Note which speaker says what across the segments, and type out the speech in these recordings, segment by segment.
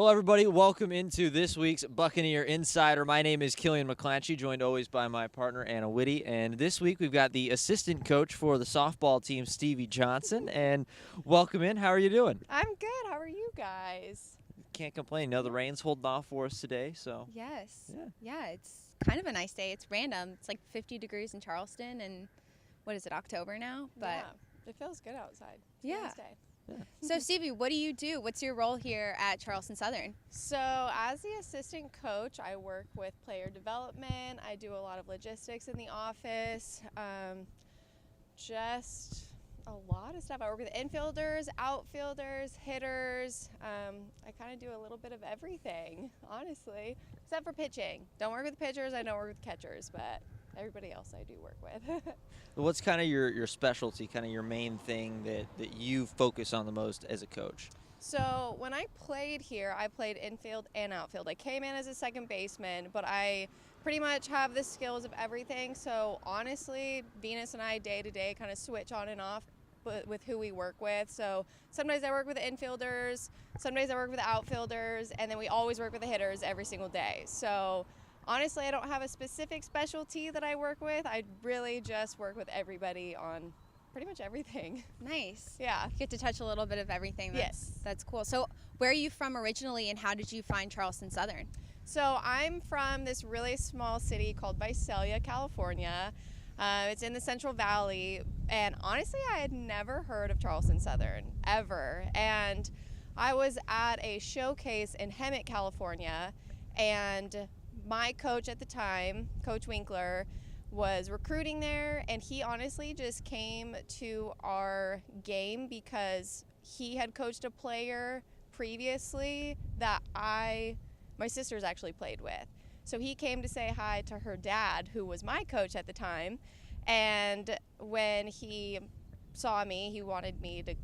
Speaker 1: Hello, everybody. Welcome into this week's Buccaneer Insider. My name is Killian McClanchy, joined always by my partner, Anna Oaty. And this week, we've got the assistant coach for the softball team, Stevi Johnson. And welcome in. How are you doing?
Speaker 2: I'm good. How are you guys?
Speaker 1: Can't complain. The rain's holding off for us today, so.
Speaker 2: Yes.
Speaker 1: Yeah.
Speaker 2: It's kind of a nice day. It's random. It's like 50 degrees in Charleston, and what is it, October now? But
Speaker 3: yeah, it feels good outside. It's a nice day.
Speaker 1: Yeah.
Speaker 2: So, Stevie, what do you do? What's your role here at Charleston Southern?
Speaker 3: So as the assistant coach, I work with player development. I do a lot of logistics in the office, just a lot of stuff. I work with infielders, outfielders, hitters. I kind of do a little bit of everything, honestly, except for pitching. Don't work with pitchers. I don't work with catchers, but everybody else I do work with.
Speaker 1: What's kind of your specialty, kind of your main thing that you focus on the most as a coach?
Speaker 3: So when I played here, I played infield and outfield. I came in as a second baseman, but I pretty much have the skills of everything. So honestly, Venus and I day to day kind of switch on and off with who we work with. So some days I work with the infielders, some days I work with the outfielders, and then we always work with the hitters every single day. So honestly, I don't have a specific specialty that I work with. I really just work with everybody on pretty much everything.
Speaker 2: Nice.
Speaker 3: Yeah.
Speaker 2: You get to touch a little bit of everything.
Speaker 3: Yes.
Speaker 2: That's cool. So, where are you from originally, and how did you find Charleston Southern?
Speaker 3: So I'm from this really small city called Visalia, California. It's in the Central Valley, and honestly, I had never heard of Charleston Southern, ever. And I was at a showcase in Hemet, California, and my coach at the time, Coach Winkler, was recruiting there, and he honestly just came to our game because he had coached a player previously that my sisters actually played with. So he came to say hi to her dad, who was my coach at the time, and when he saw me, he wanted me to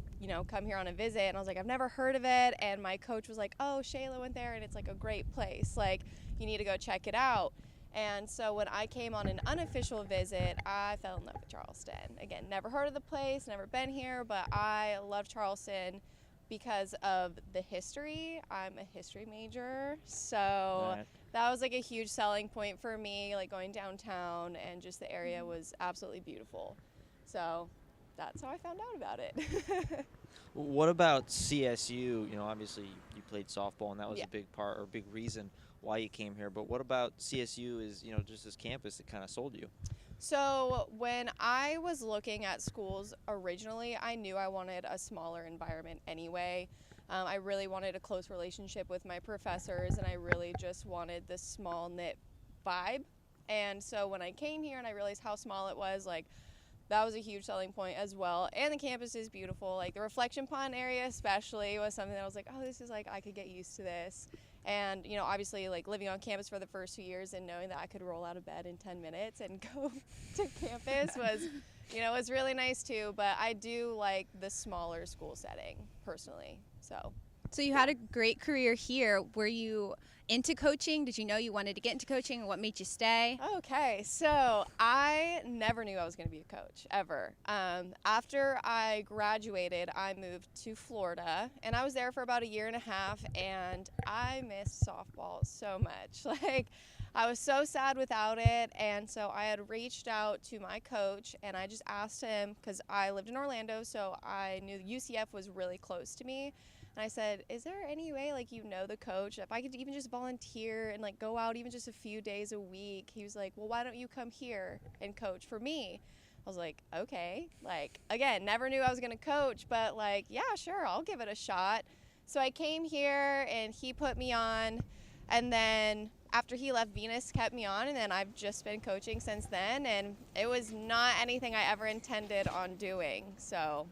Speaker 3: come here on a visit, and I was like, I've never heard of it, and my coach was like, oh, Shayla went there, and it's like a great place, like, you need to go check it out. And so when I came on an unofficial visit, I fell in love with Charleston. Again, never heard of the place, never been here, but I love Charleston because of the history. I'm a history major, so that was like a huge selling point for me, like going downtown, and just the area was absolutely beautiful. So that's how I found out about it.
Speaker 1: What about CSU? Obviously you played softball, and that was
Speaker 3: Yeah.
Speaker 1: a big part or a big reason why you came here. But what about CSU is, just this campus that kind of sold you?
Speaker 3: So when I was looking at schools originally, I knew I wanted a smaller environment anyway. I really wanted a close relationship with my professors, and I really just wanted this small knit vibe. And so when I came here and I realized how small it was, like, that was a huge selling point as well. And the campus is beautiful. Like, the reflection pond area especially was something that I was like, oh, this is like, I could get used to this. And, obviously, like, living on campus for the first 2 years and knowing that I could roll out of bed in 10 minutes and go to campus was really nice too. But I do like the smaller school setting personally.
Speaker 2: So you had a great career here. Were you into coaching? Did you know you wanted to get into coaching, and what made you stay?
Speaker 3: Okay, so I never knew I was going to be a coach, ever. After I graduated, I moved to Florida, and I was there for about a year and a half, and I missed softball so much. Like, I was so sad without it, and so I had reached out to my coach, and I just asked him, because I lived in Orlando, so I knew UCF was really close to me. And I said, is there any way, like, the coach, if I could even just volunteer and, like, go out even just a few days a week? He was like, well, why don't you come here and coach for me? I was like, okay. Like, again, never knew I was going to coach, but, like, yeah, sure, I'll give it a shot. So I came here, and he put me on, and then after he left, Venus kept me on, and then I've just been coaching since then, and it was not anything I ever intended on doing. So,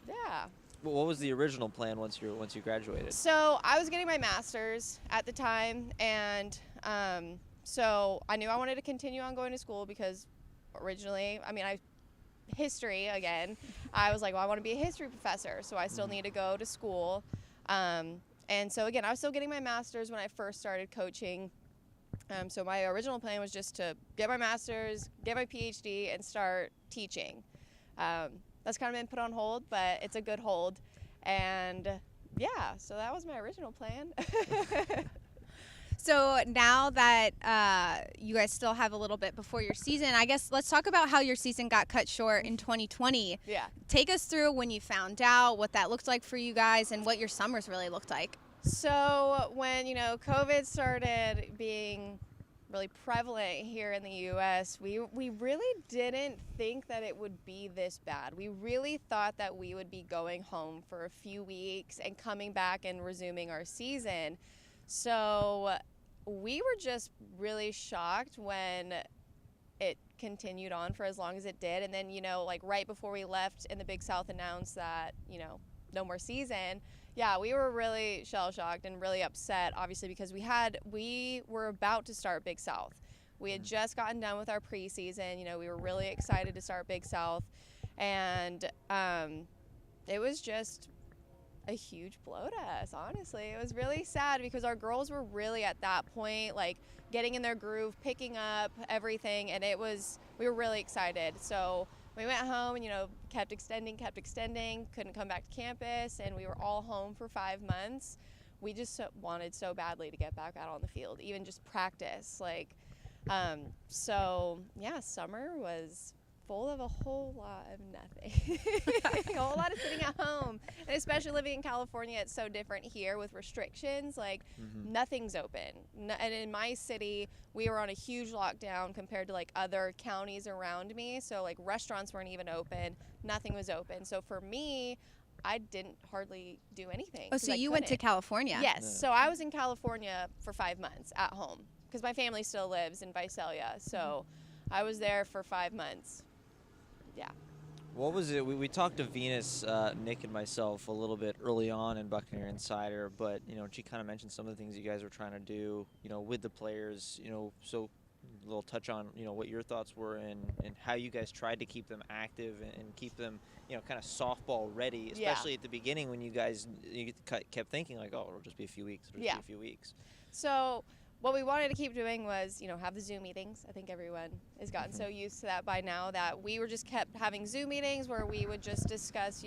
Speaker 3: yeah.
Speaker 1: What was the original plan once you graduated?
Speaker 3: So I was getting my master's at the time, and so I knew I wanted to continue on going to school because originally, history again, I was like, well, I want to be a history professor, so I still need to go to school. And so again, I was still getting my master's when I first started coaching. So my original plan was just to get my master's, get my PhD, and start teaching. That's kind of been put on hold, but it's a good hold. And yeah, so that was my original plan.
Speaker 2: So now that you guys still have a little bit before your season, I guess let's talk about how your season got cut short in 2020.
Speaker 3: Yeah.
Speaker 2: Take us through when you found out, what that looked like for you guys, and what your summers really looked like.
Speaker 3: So when, COVID started being really prevalent here in the U.S., we really didn't think that it would be this bad. We really thought that we would be going home for a few weeks and coming back and resuming our season. So we were just really shocked when it continued on for as long as it did. And then, right before we left and the Big South announced that, no more season, yeah, we were really shell-shocked and really upset, obviously, because we were about to start Big South. We had just gotten done with our preseason. We were really excited to start Big South. And it was just a huge blow to us, honestly. It was really sad because our girls were really at that point, like, getting in their groove, picking up everything, and we were really excited. So we went home and, kept extending, couldn't come back to campus, and we were all home for 5 months. We just wanted so badly to get back out on the field, even just practice. So, yeah, summer was full of a whole lot of nothing. A whole lot of sitting at home. And especially living in California, it's so different here with restrictions. Nothing's open. And in my city, we were on a huge lockdown compared to other counties around me. So restaurants weren't even open. Nothing was open. So for me, I didn't hardly do anything.
Speaker 2: Oh, so you went to California?
Speaker 3: Yes.
Speaker 1: Yeah.
Speaker 3: So I was in California for 5 months at home because my family still lives in Visalia. So I was there for 5 months. Yeah.
Speaker 1: What was it? We talked to Venus, Nick, and myself a little bit early on in Buccaneer Insider, but she kind of mentioned some of the things you guys were trying to do, with the players. So a little touch on what your thoughts were and how you guys tried to keep them active and keep them kind of softball ready, especially at the beginning when you kept thinking oh, it'll just be a few weeks. Be a few weeks.
Speaker 3: So what we wanted to keep doing was, have the Zoom meetings. I think everyone has gotten so used to that by now that we were just kept having Zoom meetings where we would just discuss,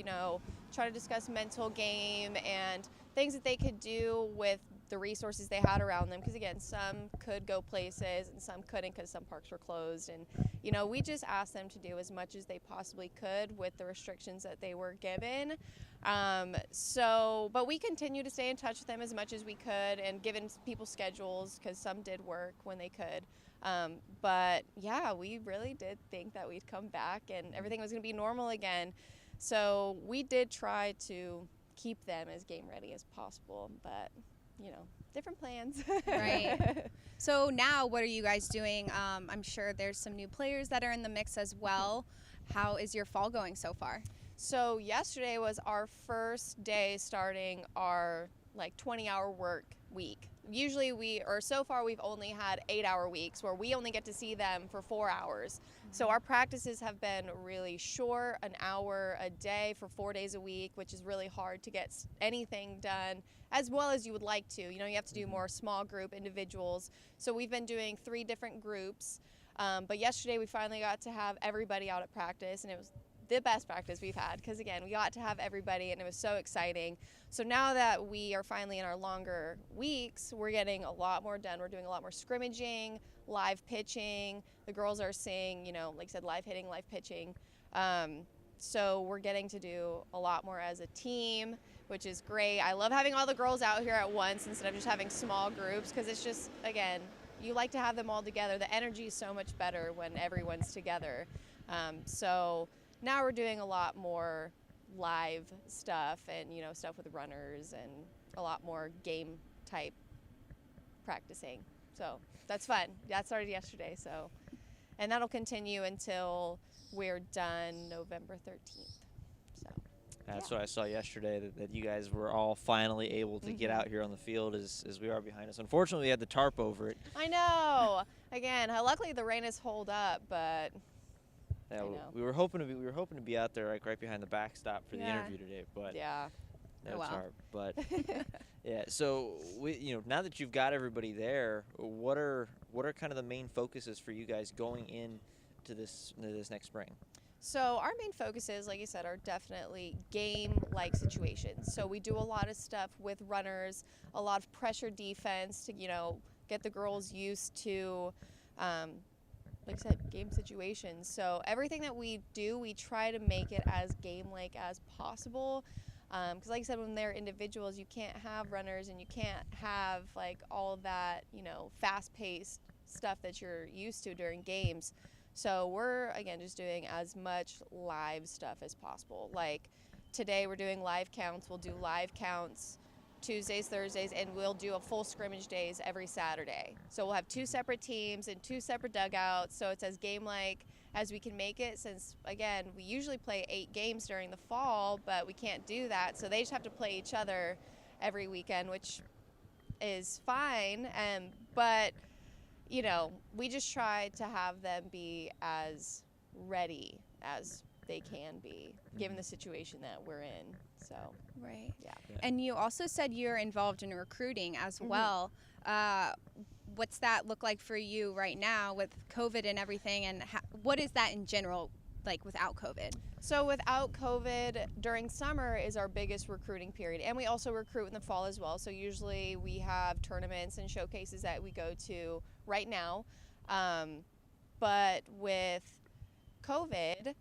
Speaker 3: try to discuss mental game and things that they could do with the resources they had around them. Because again, some could go places and some couldn't because some parks were closed. And, we just asked them to do as much as they possibly could with the restrictions that they were given. But we continue to stay in touch with them as much as we could and given people schedules because some did work when they could. But yeah, we really did think that we'd come back and everything was going to be normal again. So we did try to keep them as game ready as possible, but different plans.
Speaker 2: Right. So now what are you guys doing? I'm sure there's some new players that are in the mix as well. How is your fall going so far?
Speaker 3: So yesterday was our first day starting our 20-hour work week. Usually so far we've only had 8-hour weeks where we only get to see them for 4 hours. So our practices have been really short, an hour a day for 4 days a week, which is really hard to get anything done as well as you would like to. You have to do more small group individuals. So we've been doing 3 different groups. But yesterday we finally got to have everybody out at practice, and it was the best practice we've had because, again, we got to have everybody, and it was so exciting. So now that we are finally in our longer weeks, we're getting a lot more done. We're doing a lot more scrimmaging, live pitching. The girls are seeing, like I said, live hitting, live pitching. So we're getting to do a lot more as a team, which is great. I love having all the girls out here at once instead of just having small groups because it's just, again, you like to have them all together. The energy is so much better when everyone's together. So now we're doing a lot more live stuff and, stuff with runners and a lot more game type practicing. So that's fun. That started yesterday. And that'll continue until we're done November 13th. So
Speaker 1: That's what I saw yesterday, that you guys were all finally able to get out here on the field as we are behind us. Unfortunately, we had the tarp over it.
Speaker 3: I know. Again, luckily the rain has held up, but
Speaker 1: yeah, we were hoping to be out there right behind the backstop for the interview today, but
Speaker 3: yeah,
Speaker 1: no tarp. But yeah, so now that you've got everybody there, what are kind of the main focuses for you guys going into this next spring?
Speaker 3: So our main focuses, like you said, are definitely game-like situations. So we do a lot of stuff with runners, a lot of pressure defense to, get the girls used to, like I said, game situations. So everything that we do, we try to make it as game-like as possible. Because like I said, when they're individuals, you can't have runners and you can't have like all of that, fast-paced stuff that you're used to during games. So we're, again, just doing as much live stuff as possible. Like today we're doing live counts. We'll do live counts Tuesdays, Thursdays, and we'll do a full scrimmage days every Saturday. So we'll have 2 separate teams and 2 separate dugouts. So it's as game-like as we can make it, since, again, we usually play 8 games during the fall, but we can't do that. So they just have to play each other every weekend, which is fine. But we just try to have them be as ready as they can be, given the situation that we're in. So,
Speaker 2: Right.
Speaker 3: yeah.
Speaker 2: And you also said you're involved in recruiting as well. What's that look like for you right now with COVID and everything? And what is that in general, like without COVID?
Speaker 3: So without COVID, during summer is our biggest recruiting period. And we also recruit in the fall as well. So usually we have tournaments and showcases that we go to right now. But with COVID,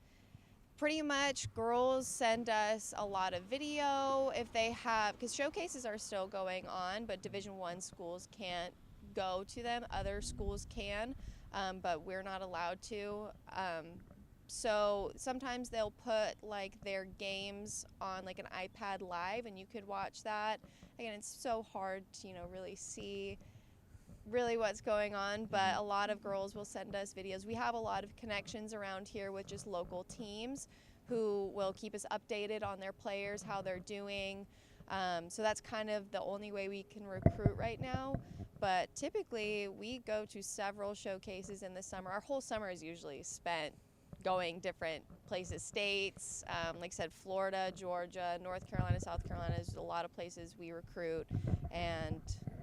Speaker 3: pretty much girls send us a lot of video if they have, because showcases are still going on, but Division I schools can't go to them. Other schools can, but we're not allowed to. So sometimes they'll put like their games on like an iPad live and you could watch that. Again, it's so hard to, really see really what's going on, but a lot of girls will send us videos. We have a lot of connections around here with just local teams who will keep us updated on their players, how they're doing. So that's kind of the only way we can recruit right now. But typically we go to several showcases in the summer. Our whole summer is usually spent going different places, states, like I said, Florida, Georgia, North Carolina, South Carolina. There's a lot of places we recruit, and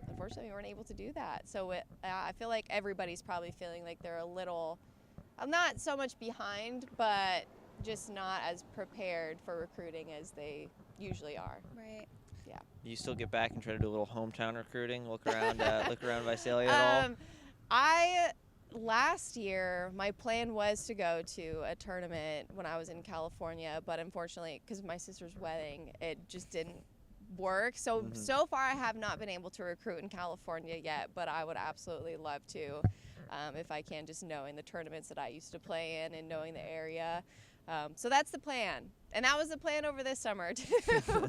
Speaker 3: unfortunately we weren't able to do that. So I feel like everybody's probably feeling like they're a little, not so much behind, but just not as prepared for recruiting as they usually are.
Speaker 2: Right.
Speaker 3: Yeah.
Speaker 1: You still get back and try to do a little hometown recruiting, look around Visalia at all?
Speaker 3: Last year, my plan was to go to a tournament when I was in California, but unfortunately, because of my sister's wedding, it just didn't work. So far, I have not been able to recruit in California yet, but I would absolutely love to, if I can, just knowing the tournaments that I used to play in and knowing the area. So that's the plan. And that was the plan over this summer, too,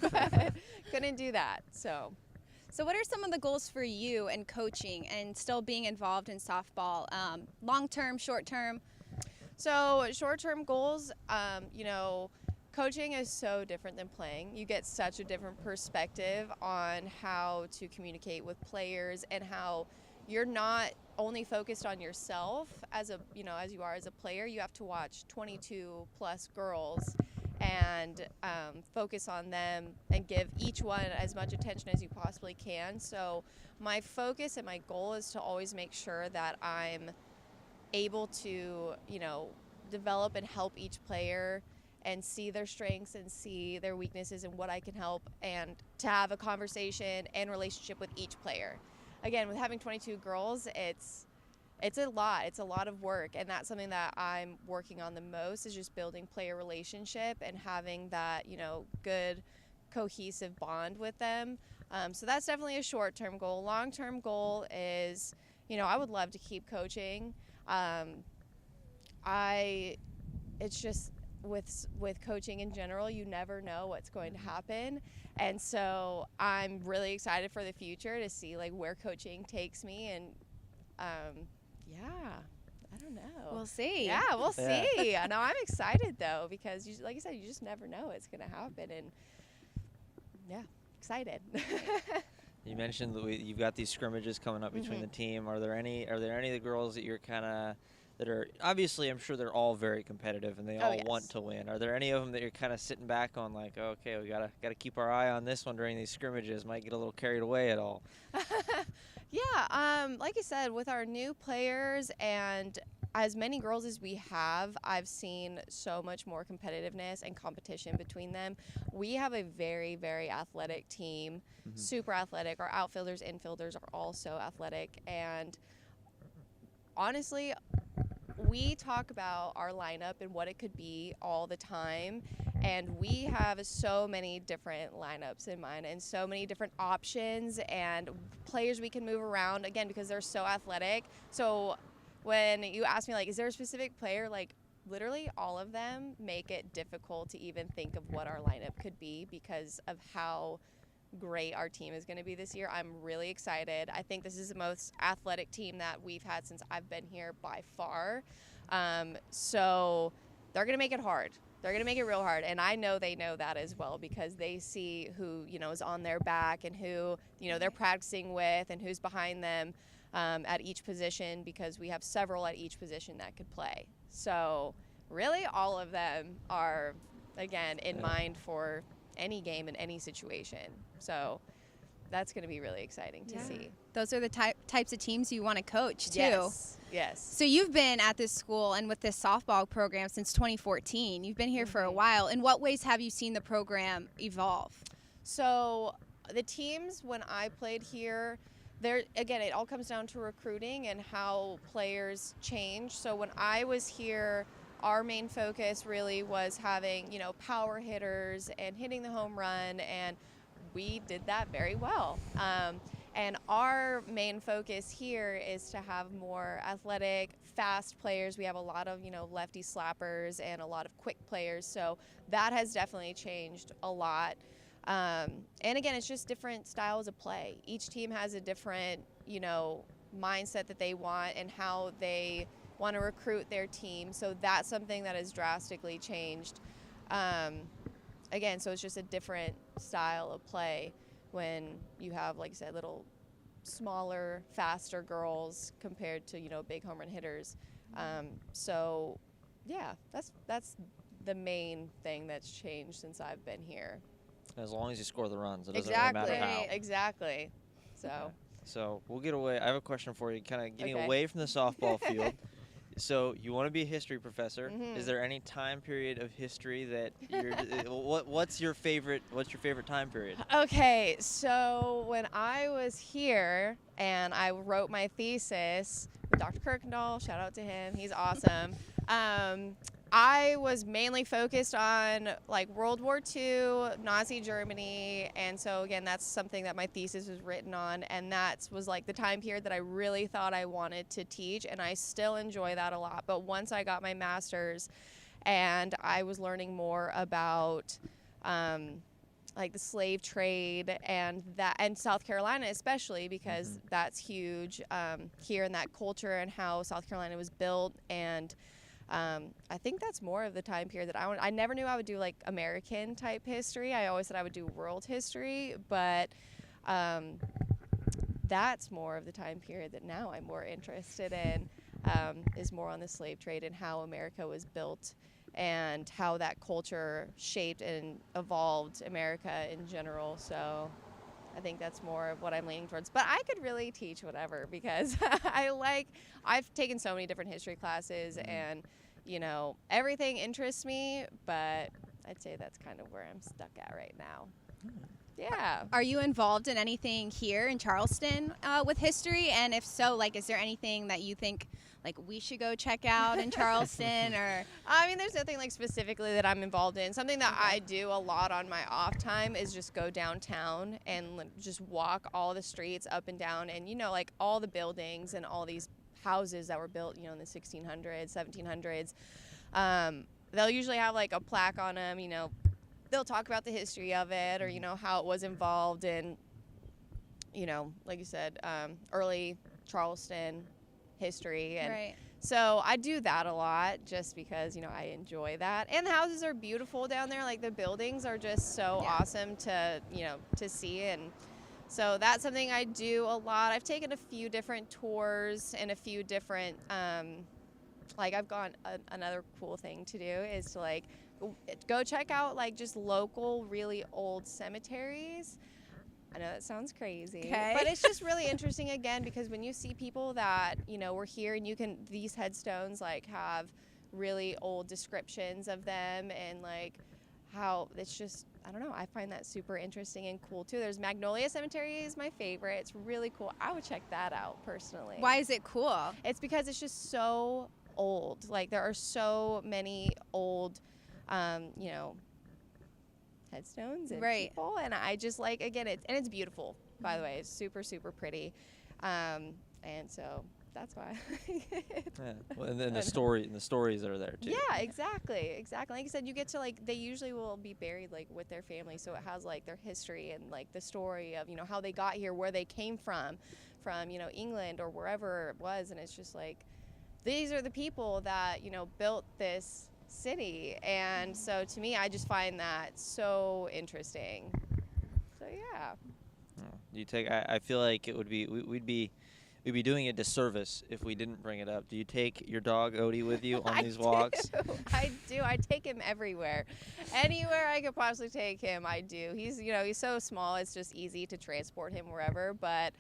Speaker 3: but couldn't do that, so.
Speaker 2: So what are some of the goals for you in coaching and still being involved in softball, long-term, short-term?
Speaker 3: So short-term goals, coaching is so different than playing. You get such a different perspective on how to communicate with players and how you're not only focused on yourself as you are as a player. You have to watch 22 plus girls and focus on them and give each one as much attention as you possibly can. So my focus and my goal is to always make sure that I'm able to, develop and help each player and see their strengths and see their weaknesses and what I can help, and to have a conversation and relationship with each player. Again, with having 22 girls, it's a lot. It's a lot of work, and that's something that I'm working on the most, is just building player relationship and having that, good cohesive bond with them. So that's definitely a short-term goal. Long-term goal is, I would love to keep coaching. It's just with coaching in general, you never know what's going to happen. And so I'm really excited for the future to see like where coaching takes me, and I don't know.
Speaker 2: We'll see.
Speaker 3: Yeah, we'll see. No, I'm excited though, because like I said, you just never know what's going to happen, and excited.
Speaker 1: You mentioned that you've got these scrimmages coming up between the team. Are there any of the girls that you're that are, obviously I'm sure they're all very competitive and they all want to win. Are there any of them that you're kind of sitting back on like, oh, okay, we gotta keep our eye on this one during these scrimmages, might get a little carried away at all?
Speaker 3: Like I said, with our new players and as many girls as we have, I've seen so much more competitiveness and competition between them. We have a very, very athletic team, super athletic. Our outfielders, infielders are also athletic. And honestly, we talk about our lineup and what it could be all the time. And we have so many different lineups in mind and so many different options and players we can move around, again, because they're so athletic. So when you ask me, like, is there a specific player, like, literally all of them make it difficult to even think of what our lineup could be because of how great our team is going to be this year. I'm really excited. I think this is the most athletic team that we've had since I've been here by far. So they're going to make it hard. They're going to make it real hard, and I know they know that as well because they see who, is on their back and who, they're practicing with and who's behind them at each position, because we have several at each position that could play. So really all of them are, again, in mind for any game in any situation. So that's going to be really exciting to see.
Speaker 2: Those are the types of teams you want to coach, too.
Speaker 3: Yes.
Speaker 2: So you've been at this school and with this softball program since 2014. You've been here for a while. In what ways have you seen the program evolve?
Speaker 3: So the teams, when I played here, again, it all comes down to recruiting and how players change. So when I was here, our main focus really was having, power hitters and hitting the home run, and we did that very well. And our main focus here is to have more athletic, fast players. We have a lot of, lefty slappers and a lot of quick players. So that has definitely changed a lot. And again, it's just different styles of play. Each team has a different, mindset that they want and how they want to recruit their team. So that's something that has drastically changed. Again, so it's just a different style of play when you have, like I said, little smaller, faster girls compared to, big home run hitters. So, yeah, that's the main thing that's changed since I've been here.
Speaker 1: As long as you score the runs, it doesn't really matter how.
Speaker 3: Exactly. So.
Speaker 1: Okay. So we'll get away. I have a question for you, kind of getting away from the softball field. So you want to be a history professor. Is there any time period of history that you're what's your favorite time period?
Speaker 3: Okay, so when I was here and I wrote my thesis with Dr. Kirkendall, shout out to him, he's awesome. I was mainly focused on like World War II, Nazi Germany, and so again, that's something that my thesis was written on, and that was like the time period that I really thought I wanted to teach, and I still enjoy that a lot. But once I got my master's and I was learning more about like the slave trade and South Carolina especially, because that's huge here in that culture and how South Carolina was built, and I think that's more of the time period that I never knew I would do like American type history. I always said I would do world history, but that's more of the time period that now I'm more interested in, is more on the slave trade and how America was built and how that culture shaped and evolved America in general. So I think that's more of what I'm leaning towards. But I could really teach whatever because I've taken so many different history classes and, everything interests me, but I'd say that's kind of where I'm stuck at right now. Yeah.
Speaker 2: Are you involved in anything here in Charleston with history? And if so, is there anything that you think we should go check out in Charleston? Or
Speaker 3: I mean, there's nothing specifically that I'm involved in. Something that I do a lot on my off time is just go downtown and just walk all the streets up and down, and all the buildings and all these houses that were built in the 1600s, 1700s. They'll usually have a plaque on them. They'll talk about the history of it, or how it was involved in like you said, early Charleston history. And so I do that a lot just because I enjoy that, and the houses are beautiful down there. The buildings are just so awesome to to see, and so that's something I do a lot. I've taken a few different tours and a few different I've gone another cool thing to do is to go check out just local really old cemeteries. I know that sounds crazy,
Speaker 2: Okay.
Speaker 3: but it's just really interesting again because when you see people that, you know, were here and these headstones like have really old descriptions of them and like how it's just, I don't know, I find that super interesting and cool too. There's Magnolia Cemetery is my favorite. It's really cool. I would check that out personally.
Speaker 2: Why is it cool?
Speaker 3: It's because it's just so old. Like there are so many old, you know, headstones and
Speaker 2: Right.
Speaker 3: people, and I just like, again, it's beautiful, by the way. It's super, super pretty, and so that's why.
Speaker 1: Yeah. Well, and then the stories that are there too.
Speaker 3: Yeah, exactly. Like I said, you get to like, they usually will be buried like with their family, so it has like their history and like the story of, you know, how they got here, where they came from, you know, England or wherever it was, and it's just like, these are the people that, you know, built this city, and so to me, I just find that so interesting. So yeah.
Speaker 1: You take. I feel like it would be we'd be doing a disservice if we didn't bring it up. Do you take your dog Oaty with you on these walks?
Speaker 3: I do. I take him everywhere. Anywhere I could possibly take him, I do. He's, you know, he's so small, it's just easy to transport him wherever, but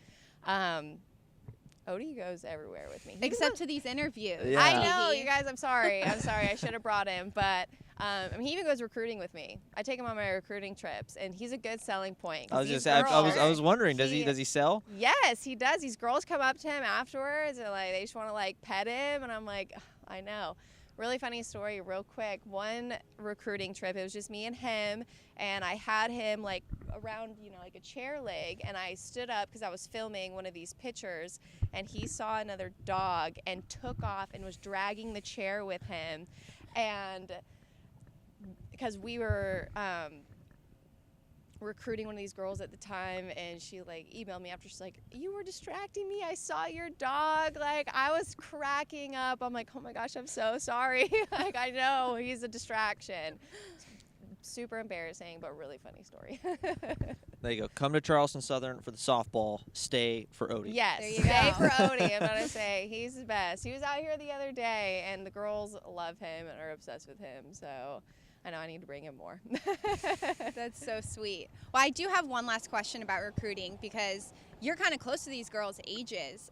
Speaker 3: Oaty goes everywhere with me.
Speaker 2: Except to these interviews.
Speaker 1: Yeah.
Speaker 3: I know, you guys, I'm sorry. I should have brought him, but I mean, he even goes recruiting with me. I take him on my recruiting trips, and he's a good selling point.
Speaker 1: I was
Speaker 3: these
Speaker 1: just. I was wondering. Does
Speaker 3: he-
Speaker 1: he sell?
Speaker 3: Yes, he does. These girls come up to him afterwards, and like they just want to like pet him, and I'm like, I know. Really funny story, real quick. One recruiting trip, it was just me and him, and I had him like around, you know, like a chair leg, and I stood up because I was filming one of these pictures, and he saw another dog and took off and was dragging the chair with him, and because we were recruiting one of these girls at the time, and she like emailed me after, she's like, you were distracting me, I saw your dog. Like, I was cracking up. I'm like, oh my gosh, I'm so sorry. Like, I know he's a distraction. Super embarrassing, but really funny story.
Speaker 1: There you go. Come to Charleston Southern for the softball. Stay for Oaty.
Speaker 3: Yes,
Speaker 2: There you
Speaker 3: stay
Speaker 2: go.
Speaker 3: for Oaty. I'm gonna say he's the best. He was out here the other day, and the girls love him and are obsessed with him, so I know I need to bring him more.
Speaker 2: That's so sweet. Well, I do have one last question about recruiting because you're kind of close to these girls' ages.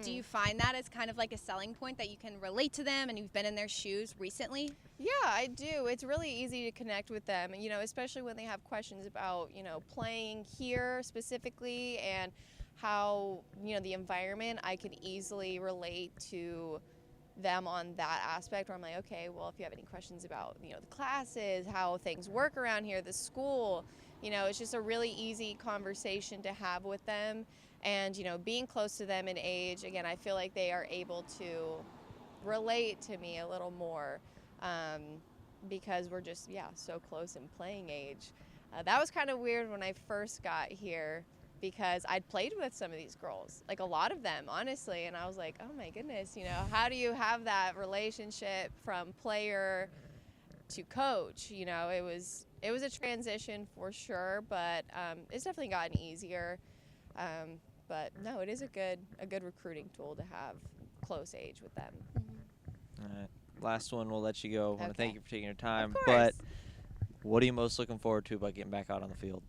Speaker 2: Do you find that as kind of like a selling point that you can relate to them and you've been in their shoes recently?
Speaker 3: Yeah, I do. It's really easy to connect with them, you know, especially when they have questions about, you know, playing here specifically and how, you know, the environment. I can easily relate to them on that aspect where I'm like, okay, well, if you have any questions about, you know, the classes, how things work around here, the school, you know, it's just a really easy conversation to have with them. And, you know, being close to them in age, again, I feel like they are able to relate to me a little more because we're just, yeah, so close in playing age. That was kind of weird when I first got here, because I'd played with some of these girls, like a lot of them, honestly, and I was like, oh my goodness, you know, how do you have that relationship from player to coach? You know, it was a transition for sure, but it's definitely gotten easier. But no, it is a good recruiting tool to have close age with them.
Speaker 1: All right. Last one, we'll let you go. I want to thank
Speaker 3: Okay.
Speaker 1: you for taking your time.
Speaker 3: Of course.
Speaker 1: But what are you most looking forward to about getting back out on the field?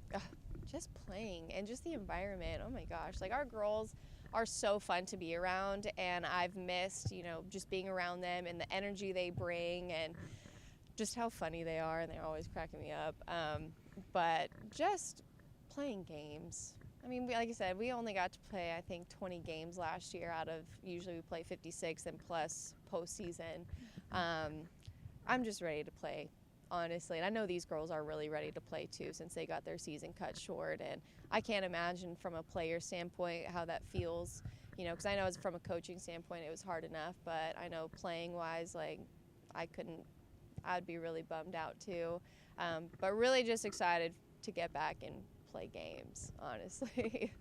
Speaker 3: Just playing and just the environment. Oh my gosh, like our girls are so fun to be around, and I've missed, you know, just being around them and the energy they bring and just how funny they are, and they're always cracking me up. But just playing games. I mean, like I said, we only got to play, I think, 20 games last year out of, usually we play 56 and plus postseason. I'm just ready to play, honestly. And I know these girls are really ready to play too, since they got their season cut short. And I can't imagine from a player standpoint how that feels, you know, because I know it's from a coaching standpoint it was hard enough, but I know playing wise, like, I'd be really bummed out too. But really just excited to get back and play games, honestly.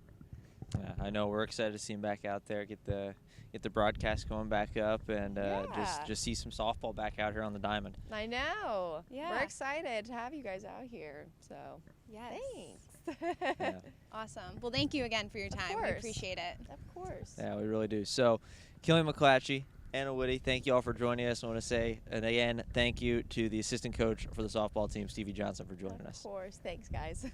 Speaker 1: Yeah, I know we're excited to see him back out there, get the broadcast going back up, and
Speaker 3: Yeah.
Speaker 1: just see some softball back out here on the diamond.
Speaker 3: I know.
Speaker 2: Yeah.
Speaker 3: We're excited to have you guys out here. So
Speaker 2: Yes.
Speaker 3: thanks.
Speaker 1: Yeah.
Speaker 2: Awesome. Well, thank you again for your time. We
Speaker 3: course.
Speaker 2: appreciate it.
Speaker 3: Of course.
Speaker 1: Yeah, we really do. So, Killian McClatchy, Anna Whitty, thank you all for joining us. I want to say, and again, thank you to the assistant coach for the softball team, Stevie Johnson, for joining us.
Speaker 3: Of course. Thanks, guys.